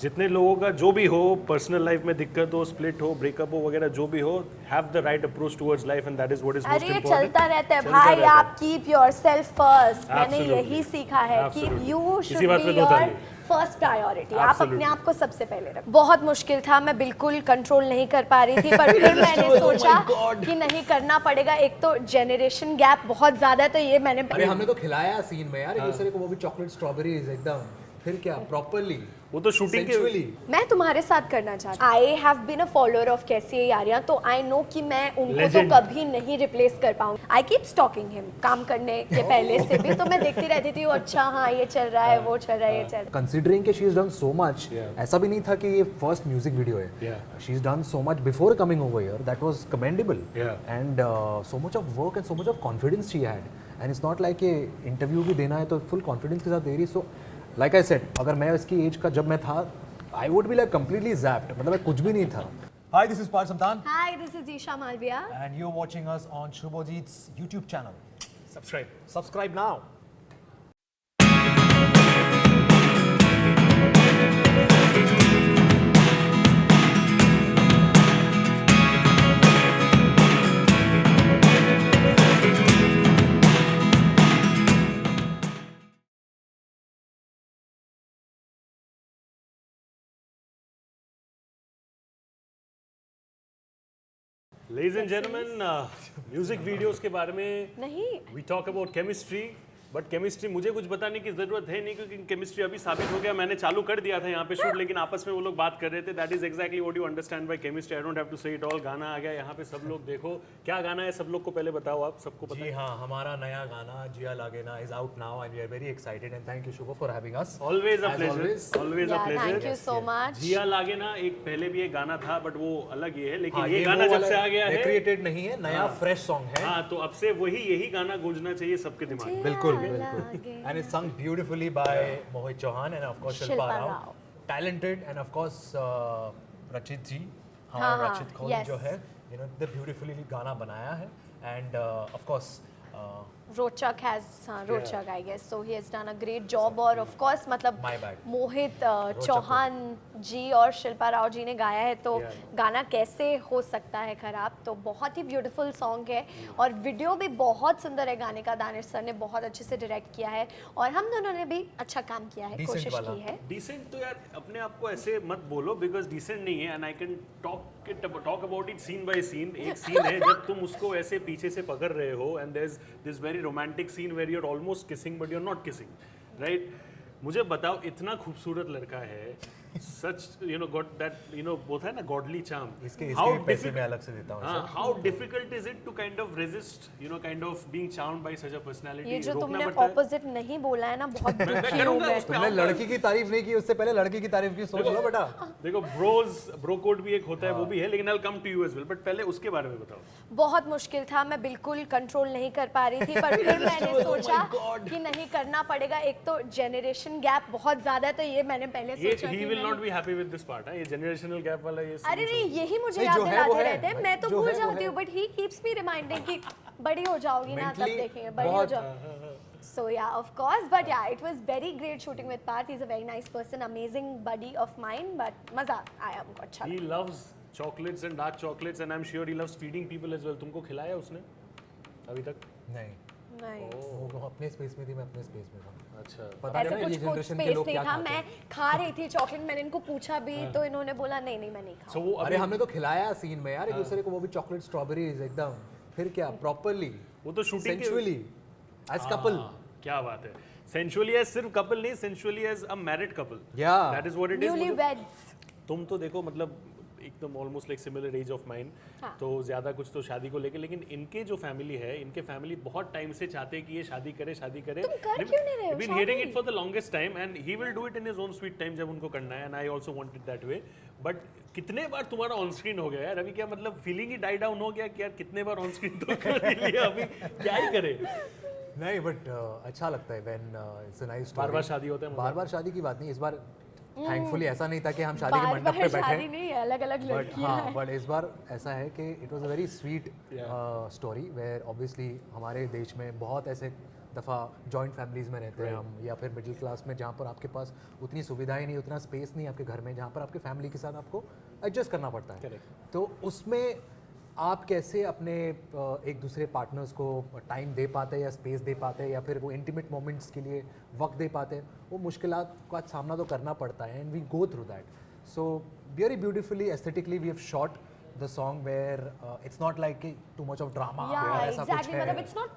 जितने लोगों का जो भी हो, पर्सनल लाइफ में दिक्कत हो, स्प्लिट हो, ब्रेकअप हो वगैरह जो भी हो, have the right approach towards life and that is what is most अरे इंपॉर्टेंट। चलता रहता है भाई, आप कीप योरसेल्फ फर्स्ट। मैंने Absolutely. यही सीखा है कि Absolutely. यू इसी शुड बात बी पे दो ताली। Your first priority. आप अपने Absolutely. आप को सबसे पहले रखो। बहुत मुश्किल था, मैं बिल्कुल कंट्रोल नहीं कर पा रही थी, पर फिर मैंने सोचा कि नहीं करना पड़ेगा। एक तो जेनरेशन गैप बहुत ज्यादा है, तो ये मैंने अरे हमने तो खिलाया सीन में यार एक दूसरे को, वो भी चॉकलेट स्ट्रॉबेरीज एकदम, फिर क्या प्रॉपर्ली वो तो शूटिंग के सेंचुअली। मैं तुम्हारे साथ करना चाहती हूँ। I have been a follower of Kaisi Hai Yaariyan, तो आई नो कि मैं उनको Legend. तो कभी नहीं रिप्लेस कर पाऊंगी। आई कीप स्टॉकिंग हिम, काम करने के पहले से भी तो मैं देखती रहती थी, अच्छा हाँ ये चल रहा है, वो चल रहा है, ये चल रहा है। कंसीडरिंग कि she is done so much, Yeah. ऐसा भी नहीं था कि ये फर्स्ट म्यूजिक वीडियो है। Yeah. She is done so much before coming over here, that was commendable Yeah. And so much of work and so much of confidence she had, and it's not like ये interview भी देना है तो full confidence के साथ दे रही। So like I said, अगर मैं इसकी एज का जब मैं था, I would be like completely zapped, मतलब मैं कुछ भी नहीं था। Hi, this is Parth Samtan, Hi, this is Isha Malviya. and you're watching us on Shubhajit's YouTube channel. Subscribe. Subscribe now. Ladies and gentlemen, music videos के बारे में नहीं, we talk about chemistry, but chemistry मुझे कुछ बताने की जरूरत है नहीं, क्योंकि केमिस्ट्री अभी साबित हो गया। मैंने चालू कर दिया था यहाँ पे शूट, लेकिन आपस में वो लोग बात कर रहे थे। That is exactly what you understand by chemistry. I don't have to say it all. गाना आ गया यहाँ पे, सब लोग देखो क्या गाना है, सब लोग को पहले बताओ, आप सबको पता जी है। हाँ, हमारा नया गाना जिया लागेना is out now and we are very excited and thank you Shubha for having us. Always a As pleasure, always. Always a yeah, thank you pleasure. so much. जिया लागे ना, एक पहले भी एक गाना था, बट वो अलग ही है, लेकिन हाँ, ये गाना वो जब वाला से आ गया है, recreated नहीं है, नया fresh song है। हाँ, तो अब से यही गाना गूंजना चाहिए सबके दिमाग में। बिल्कुल बिल्कुल। And it's sung beautifully by Mohit Chauhan and of course Shilpa Shilpa Rao. Rao. Talented and of course Rachit ji, हाँ, हमारा रचित खोल yes. जो है, you know, the beautifully गाना बनाया है and of course Rochak has, हाँ Rochak I guess, so he has done a great job. और ऑफ कोर्स मतलब My bad. मोहित चौहान जी और शिल्पा राव जी ने गाया है, तो Yeah. गाना कैसे हो सकता है खराब। तो बहुत ही ब्यूटीफुल सॉन्ग है और वीडियो भी बहुत सुंदर है गाने का। दानिश सर ने बहुत अच्छे से डायरेक्ट किया है और हम दोनों ने भी अच्छा काम किया है, Decent कोशिश वाला। की है। डिसेंट तो यार अपने आप को ऐसे मत बोलो, बिकॉज डिसेंट नहीं है। And I can talk about it scene by scene. एक सीन है जब तुम उसको ऐसे पीछे से पकड़ रहे हो, and there is this very romantic scene where you are almost kissing but you are not kissing, right? मुझे बताओ, इतना खूबसूरत लड़का है, such you know got that, you know बोलता है ना गॉडली चार्म। इसके भी पैसे मैं अलग से देता हूँ इसे। How difficult is it to kind of resist, you know, kind of being charmed by such a personality? ये जो तुमने ऑपोजिट नहीं बोला है ना, बहुत दुखी हूँ करूंगा मैं। उस पे तुमने आऊंगा। लड़की की तारीफ नहीं की, उससे पहले लड़की की तारीफ की, सोच लो बेटा। देखो ब्रो कोड भी एक होता है, वो भी है, लेकिन I will come to you as well, but पहले उसके बारे में बताओ। बहुत मुश्किल था, मैं बिल्कुल कंट्रोल नहीं कर पा रही थी, पर फिर मैंने सोचा कि नहीं करना पड़ेगा। एक तो जेनरेशन गैप बहुत ज्यादा है, तो ये मैंने पहले ये सोचा ही कि विल नहीं। Not be happy with this part. ये जनरेशनल गैप वाला ये अरे नहीं, यही मुझे नहीं, याद जो है वो दिलाते है, रहते हैं। भाई, मैं तो जो भूल है वो जाती है। हूँ, but he keeps me reminding कि बड़ी हो जाओगी ना, तब Mentally देखेंगे बड़ी हो बहुत- जाओ। So yeah, of course, but yeah, it was very great shooting with Parth. He's a very nice person, amazing buddy of mine. But मजा आया हमको, अच्छा He लगा। loves chocolates and dark chocolates, and I'm sure he loves feeding people as well. तुमको खिलाया उसने अभी तक? नहीं, नहीं, वो अपने स्पेस में थी, मैं अपने स्पेस में था। अच्छा। पता ऐसे नहीं ना ये कुछ जनरेशन के स्पेस लोग नहीं क्या था। खाते मैं हैं। खा रही थी चॉकलेट, मैंने इनको पूछा भी, तो इन्होंने बोला नहीं नहीं मैं नहीं खाऊं। So वो अरे अभी हमने तो खिलाया सीन में यार एक दूसरे को, वो भी चॉकलेट स्ट्रॉबेरीज एकदम, फिर क्या प्रॉपर्ली वो तो शूटिंग के सेंचुअली एज कपल। क्या बात है। सेंचुअली एज सिर्फ कपल नहीं, essentially as a married couple. Yeah. That is what it is. Newlyweds। तुम तो देखो मतलब एकदम almost like similar age of mine, हाँ। तो ज़्यादा कुछ तो शादी को लेके, लेकिन इनके जो फैमिली है, इनके फैमिली बहुत टाइम से चाहते हैं कि ये शादी करे, शादी करे। तुम कर क्यों नहीं रहे हो बीन हियरिंग शादी? It for the longest time, and he will do it in his own sweet time जब उनको करना है, and I also want it that way. But कितने बार तुम्हारा ऑन स्क्रीन हो गया यार अभी? क्या मतलब फीलिंग ही डाई डाउन हो गया कि यार कितने बार ऑन स्क्रीन तो कर ही लिया, अभी क्या ही करे? नहीं बट अच्छा लगता है when it's a nice story. बार-बार शादी होता है, बार-बार शादी की बात नहीं, इस बार थैंकफुली ऐसा नहीं था कि हम शादी के बार मंडप पे बार बैठे शादी नहीं, अलग अलग बट लड़कियां हाँ हैं। बट इस बार ऐसा है कि it was a very sweet story where obviously हमारे देश में बहुत ऐसे दफ़ा जॉइंट फैमिलीज़ में रहते हैं हम, या फिर मिडिल क्लास में जहाँ पर आपके पास उतनी सुविधाएं नहीं, उतना स्पेस नहीं आपके घर में, जहाँ पर आपके फैमिली के साथ आपको एडजस्ट करना पड़ता है। तो उसमें आप कैसे अपने एक दूसरे पार्टनर्स को टाइम दे पाते हैं या स्पेस दे पाते हैं, या फिर वो इंटीमेट मोमेंट्स के लिए वक्त दे पाते हैं? वो मुश्किलात का सामना तो करना पड़ता है, and we go through that. So very beautifully aesthetically we have shot the song where it's not like too much of drama. Yeah, ऐसा कुछ exactly. है. मतलब it's not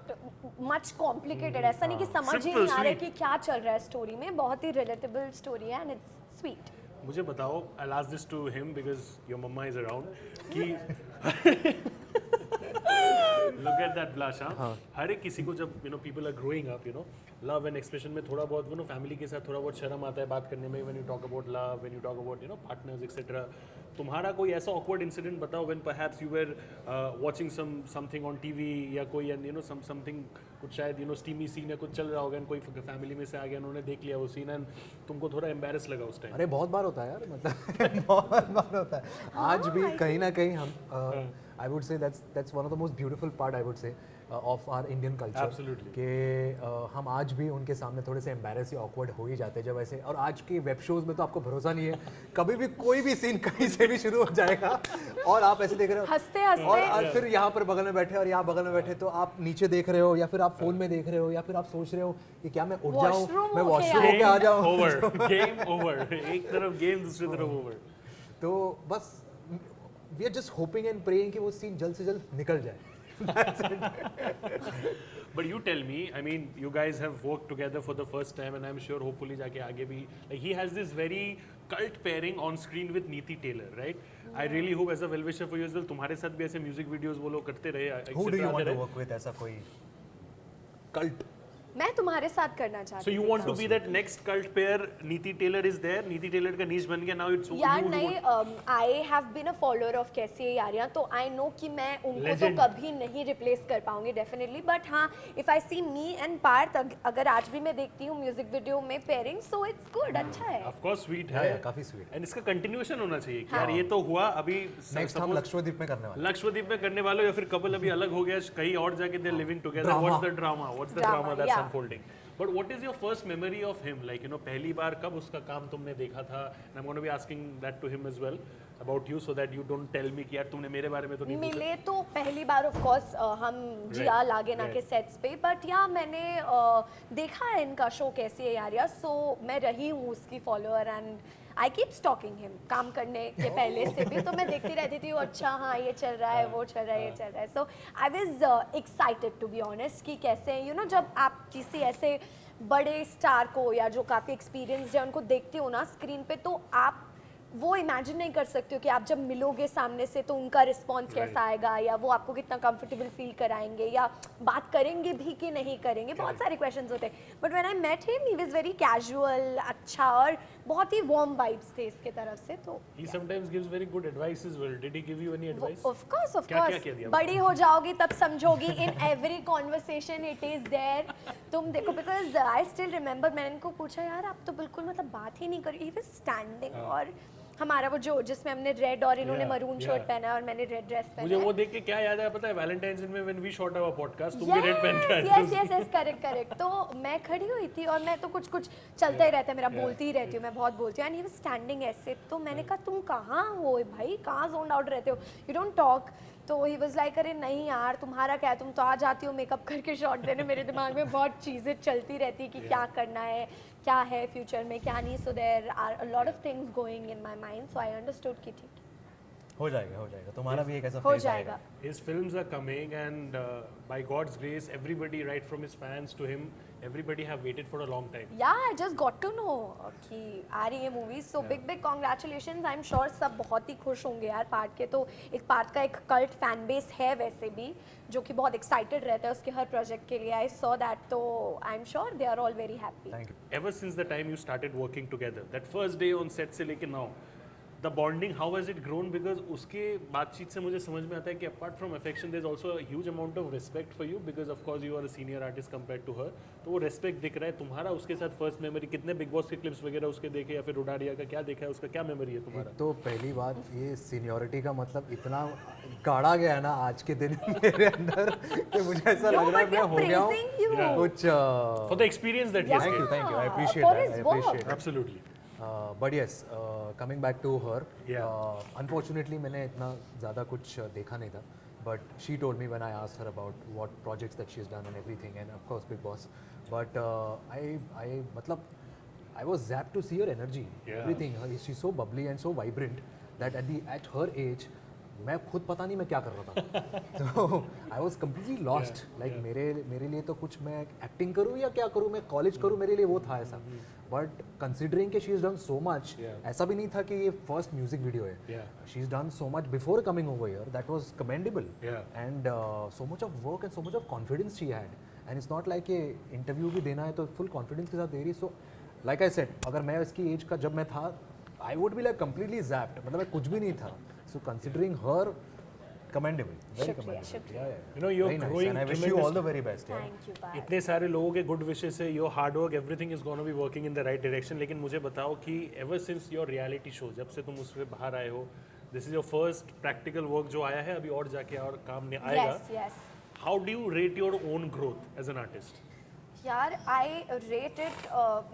much complicated. ऐसा नहीं कि समझ ही Simple, नहीं आ रहा है sweet. कि क्या चल रहा है स्टोरी में. बहुत ही relatable story है and it's sweet. मुझे बताओ, I'll ask this to him because your mama is around, कि look at that blush, हाँ? हर एक किसी को जब people are growing up, love and expression में थोड़ा बहुत family के साथ थोड़ा बहुत शर्म आता है बात करने में, when you talk about love, when you talk about partners etc. तुम्हारा कोई ऐसा awkward incident बताओ when perhaps you were watching something on TV या कोई something कुछ शायद steamy scene या कुछ चल रहा होगा, कोई फैमिली में से आ गया, उन्होंने देख लिया वो सीन एंड तुमको थोड़ा embarrass लगा उस टाइम? अरे बहुत बार होता है यार, मतलब बहुत बार होता है. आज भी कहीं ना कहीं हम I would say that's one of the most beautiful part I would say of our Indian culture. Absolutely. कि हम आज भी उनके सामने थोड़े से embarrass या awkward हो ही जाते हैं जब ऐसे. और आज के वेब शोज में तो आपको भरोसा नहीं है, कभी भी कोई भी सीन कहीं से भी शुरू हो जाएगा और आप ऐसे देख रहे हो हंसते हंसते और फिर यहाँ पर बगल में बैठे और यहाँ बगल में बैठे, तो आप नीचे देख रहे हो या फिर आप फोन में देख रहे हो या फिर आप सोच रहे हो कि क्या मैं उठ जाऊँ, Washroom मैं होके वॉशरूम आए. होके आ जाऊँ. Over, game over. एक तरफ गेम, दूसरी तरफ ओवर. तो बस we are just hoping and praying कि वो सीन जल्द से जल्द निकल जाए. But you tell me, I mean, you guys have worked together for the first time, and I'm sure hopefully जाके आगे भी, like he has this very cult pairing on screen with Neeti Taylor, right? I really hope as a well wisher for you as well, तुम्हारे साथ भी ऐसे music videos वो लोग करते रहे. Who do you want to रहे. work with? ऐसा कोई कल्ट. मैं तुम्हारे साथ करना चाहती So you हूँ. want to be that next cult pair? Neeti Taylor is there. Neeti Taylor का niche बन गया. Now it's यार you नहीं, I have been a follower of Kaisi Hai Yaariyan, तो आई नो कि मैं उनको Legend. तो कभी नहीं रिप्लेस कर पाऊंगी डेफिनेटली. बट हाँ, if I see me and Parth, अगर आज भी मैं देखती हूँ म्यूजिक वीडियो में पेयरिंग, सो इट्स गुड, अच्छा है. Of course sweet Yeah, है. yeah, काफी sweet. And इसका continuation होना चाहिए कि हाँ. यार ये तो हुआ अभी. नेक्स्ट हम suppose- लक्षद्वीप में करने वाले. लक्षद्वीप में करने वालों या फिर कपल अभी अलग हो गया कहीं और जाके they living together. Drama. What's the drama, what's the Drama, drama that's yeah. Unfolding. But what is your first memory of him, like पहली बार कब उसका काम तुमने देखा था? And I am gonna be asking that to him as well about you, so that you don't tell me कि यार तुमने मेरे बारे में तो नहीं पूछा. मिले तो पहली बार ऑफ कोर्स हम जिया लागेना के सेट्स पे, बट या मैंने देखा है इनका शो कैसी है यारिया, सो मैं रही हूँ उसकी follower and I keep stalking him. काम करने के पहले से भी तो मैं देखती रहती थी, अच्छा हाँ ये चल रहा है, वो चल रहा है, ये चल रहा है. So I was excited to be honest कि कैसे जब आप किसी ऐसे बड़े स्टार को या जो काफ़ी एक्सपीरियंस्ड है उनको देखते हो ना स्क्रीन पे, तो आप वो इमेजिन नहीं कर सकते हो कि आप जब मिलोगे सामने से तो उनका रिस्पॉन्स कैसा आएगा, या वो आपको कितना कंफर्टेबल फील कराएंगे, या बात करेंगे भी कि नहीं करेंगे. बहुत सारे क्वेश्चंस होते हैं. But when I met him he was very casual, अच्छा, और बहुत ही वार्म वाइब्स थे इसके तरफ से. तो He sometimes gives very good advice as well. Did he give you any advice? Of course क्या किया दिया? बड़ी हो जाओगी तब समझोगी. In every conversation it is there. तुम देखो, बिकॉज आई स्टिल रिमेंबर मैंने इनको पूछा, यार आप तो बिल्कुल मतलब बात ही नहीं करी. ही वाज स्टैंडिंग, और हमारा वो जो जिसमें हमने रेड और इन्होंने मरून शर्ट पहना है और मैंने रेड ड्रेस पहना मुझे है. वो देख के क्या याद आया पता है? वैलेंटाइंस डे में when we shot our podcast, तुम भी रेड पहन के आए थे. Yes yes yes, correct. तो मैं खड़ी हुई थी और मैं तो कुछ चलता ही रहता है मेरा, बोलती ही रहती हूँ, मैं बहुत बोलती हूँ. एंड ही वाज स्टैंडिंग ऐसे. तो मैंने कहा तुम कहाँ हो भाई, कहाँ जोन आउट रहते हो, यू डोंट टॉक. तो ही वाज लाइक अरे नहीं यार तुम्हारा क्या है, तुम तो आ जाती हो मेकअप करके शॉट देने. मेरे दिमाग में बहुत चीज़ें चलती रहती कि क्या करना है, क्या है फ्यूचर में, क्या नहीं. So there are a lot of things going in my mind. So I understood कि ठीक हो जाएगा. तुम्हारा भी एक ऐसा हो phase आएगा. जाएगा. His films are coming, and by God's grace, everybody, right from his fans to him, everybody have waited for a long time. या I just got to know कि आ रही है movies. So big congratulations. I am sure सब बहुत ही खुश होंगे यार. पार्ट के तो एक पार्ट का एक कल्ट फैन बेस है वैसे भी, जो कि बहुत एक्साइटेड रहता है उसके हर प्रोजेक्ट के लिए. आई सॉ दैट, तो I am sure they are all very happy. Thank you. Ever since the time you started working together, that first day on set से लेके now, the bonding, how has it grown? Because उसके बातचीत से मुझे समझ में आता है कि apart from affection, there's also a huge amount of respect for you because of course you are a senior artist compared to her. तो वो respect दिख रहा है तुम्हारा उसके साथ first memory कितने Big Boss के clips वगैरह उसके देखे या फिर उडारिया का क्या देखा है उसका क्या memory है तुम्हारा? तो पहली बात ये सीनियरिटी का मतलब इतना गाड़ा गया है ना आज के दिन मेरे अंदर कि मुझे ऐसा No, लग रहा है but मैं we are हो गया हूँ praising you. कुछ For the experience that he has gained. thank you I appreciate For that his I work. appreciate it. Absolutely. But yes, coming back to her, Yeah. Unfortunately मैंने इतना ज़्यादा कुछ देखा नहीं था. But she told me when I asked her about what projects that she's done and everything, and of course Big Boss. But I मतलब I was zapped to see her energy, Yeah. everything. She's so bubbly and so vibrant that at her age, मैं खुद पता नहीं मैं क्या कर रहा था. So I was completely lost. Like मेरे लिए तो कुछ मैं एक्टिंग करूँ या क्या करूँ, मैं कॉलेज करूँ, मेरे लिए वो था ऐसा. But considering कि she has done so much, ऐसा भी नहीं था कि ये first music video है. Yeah. She's done so much before coming over here. That was commendable. Yeah. And so much of work and so much of confidence she had. And it's not like ये interview भी देना है तो full confidence के साथ दे रही. So like I said, अगर मैं इसकी age का जब मैं था, I would be like completely zapped. मतलब मैं कुछ भी नहीं था. So considering her, commendable. Very शुक्रिया, commendable. शुक्रिया. Yeah, yeah. You know, you're Very nice. growing And I wish you tremendous- all the very best. Yeah. Thank you, bye. इतने सारे लोगों के गुड विशेस है, your hard work, everything is gonna be working in the right direction. लेकिन मुझे बताओ कि ever since your reality show, जब से तुम उससे बाहर आए हो, this is your first practical work जो आया है, अभी और जाके और काम नहीं आएगा. Yes, yes. How do you rate your own growth as an artist? यार आई रेट इट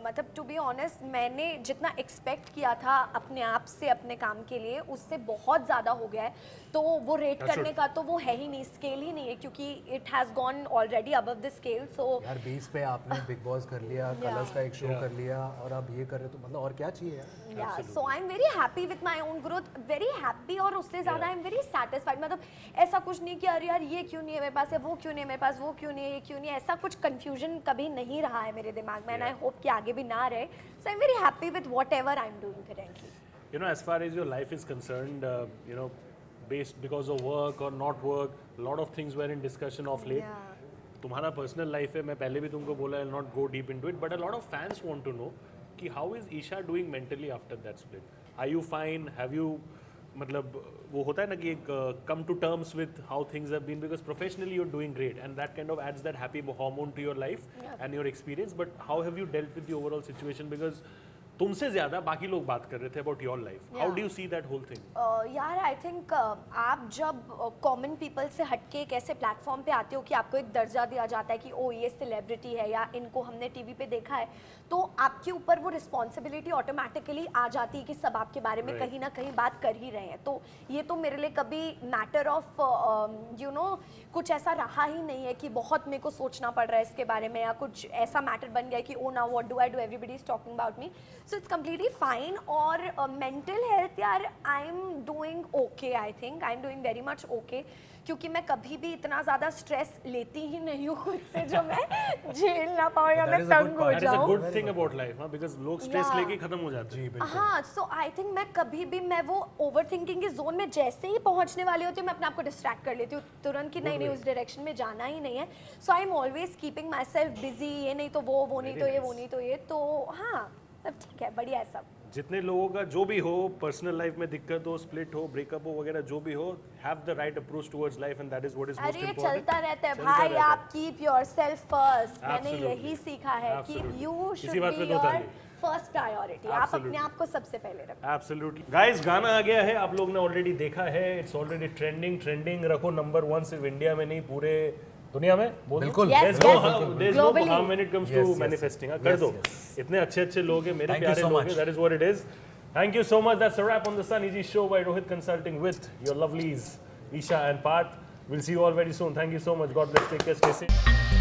मतलब टू बी ऑनेस्ट मैंने जितना एक्सपेक्ट किया था अपने आप से अपने काम के लिए उससे बहुत ज़्यादा हो गया है. तो वो रेट That's करने good. का तो वो है ही नहीं, स्केल ही नहीं है क्योंकि it has gone already above the scale. So यार 20 पे आपने बिग बॉस कर लिया, कलर्स का एक शो कर लिया और अब ये कर रहे हो तो मतलब और क्या चाहिए यार. या so I am very happy with my own growth, very happy. और उससे ज़्यादा आई एम वेरी सेटिस्फाइड. मतलब ऐसा कुछ नहीं कि अरे यार ये क्यों नहीं है मेरे पास, या वो क्यों नहीं है मेरे पास, वो क्यों नहीं है, ये क्यों नहीं है, ऐसा कुछ कन्फ्यूजन कभी नहीं रहा है मेरे दिमाग में. एंड आई होप कि आगे भी ना रहे. So I am very happy with whatever I am doing currently. You know, as far as your life is concerned, you know, based because of work or not work, a lot of things were in discussion of late. तुम्हारा personal life है, मैं पहले भी तुमको बोला, I'll not go deep into it, but a lot of fans want to know कि how is Isha doing mentally after that split? Are you fine? Have you मतलब वो होता है ना कि एक come to terms with how things have been, because professionally you're doing great and that kind of adds that happy hormone to your life and your experience. But how have you dealt with the overall situation? Because तुमसे ज़्यादा बाकी लोग बात कर रहे थे about your life. How do you see that whole thing? यार I think आप जब कॉमन पीपल से हटके एक ऐसे प्लेटफॉर्म पे आते हो कि आपको एक दर्जा दिया जाता है कि ओ ये सेलिब्रिटी है या इनको हमने टीवी पे देखा है, तो आपके ऊपर वो रिस्पॉन्सिबिलिटी ऑटोमेटिकली आ जाती है कि सब आपके बारे में कहीं ना कहीं बात कर ही रहे हैं. तो ये तो मेरे लिए कभी मैटर ऑफ यू नो कुछ ऐसा रहा ही नहीं है कि बहुत मेरे को सोचना पड़ रहा है इसके बारे में, या कुछ ऐसा मैटर बन गया कि ओ ना what do I do, everybody is talking about me. So it's completely fine. और मेंटल हेल्थ यार आई am doing okay. I think I am doing very much okay, क्योंकि मैं कभी भी इतना ज़्यादा स्ट्रेस लेती ही नहीं हूँ खुद से जो मैं झेल ना पाऊँ या मैं तंग हो दैट इज अ जाऊँ. Good thing about life, because लोग स्ट्रेस Yeah. लेके खत्म हो जाते हैं. हाँ, सो आई थिंक मैं कभी भी मैं वो ओवर थिंकिंग के जोन में जैसे ही पहुंचने वाली होती हूँ मैं अपने आप को डिस्ट्रैक्ट कर लेती हूँ तुरंत कि नहीं नहीं उस डायरेक्शन में जाना ही नहीं है. So I am always keeping myself busy. ये नहीं तो वो नहीं तो ये, वो नहीं तो ये. तो हाँ सब ठीक है, बढ़िया है सब. जितने लोगों का जो भी हो, पर्सनल लाइफ में दिक्कत हो, स्प्लिट हो, ब्रेकअप हो वगैरह जो भी हो, have the right approach towards life and that is what is most अरे ये इंपॉर्टेंट. चलता रहता है भाई. आप कीप योरसेल्फ फर्स्ट. मैंने Absolutely. यही सीखा है कि Absolutely. यू इसी शुड बात पे बी दो योर ताली. First priority. आप अपने Absolutely. आप को सबसे पहले रखो. एब्सोल्युटली. गाइस गाना आ गया है, आप लोग ने ऑलरेडी देखा है. इट्स ऑलरेडी ट्रेंडिंग रखो नंबर 1 सिर्फ इंडिया में नहीं पूरे दुनिया में. बिल्कुल. Yes, There's no yes. harm, there's no Globally. harm when it comes to Yes, yes. manifesting. कर Yes, दो. yes. इतने अच्छे लोग हैं, मेरे Thank you प्यारे so लोग much. हैं. That is what it is. Thank you so much. That's a wrap on the Sun Easy Show by Rohit Consulting with your lovelies Isha and Parth. We'll see you all very soon. Thank you so much. God bless. Take care. Stay safe.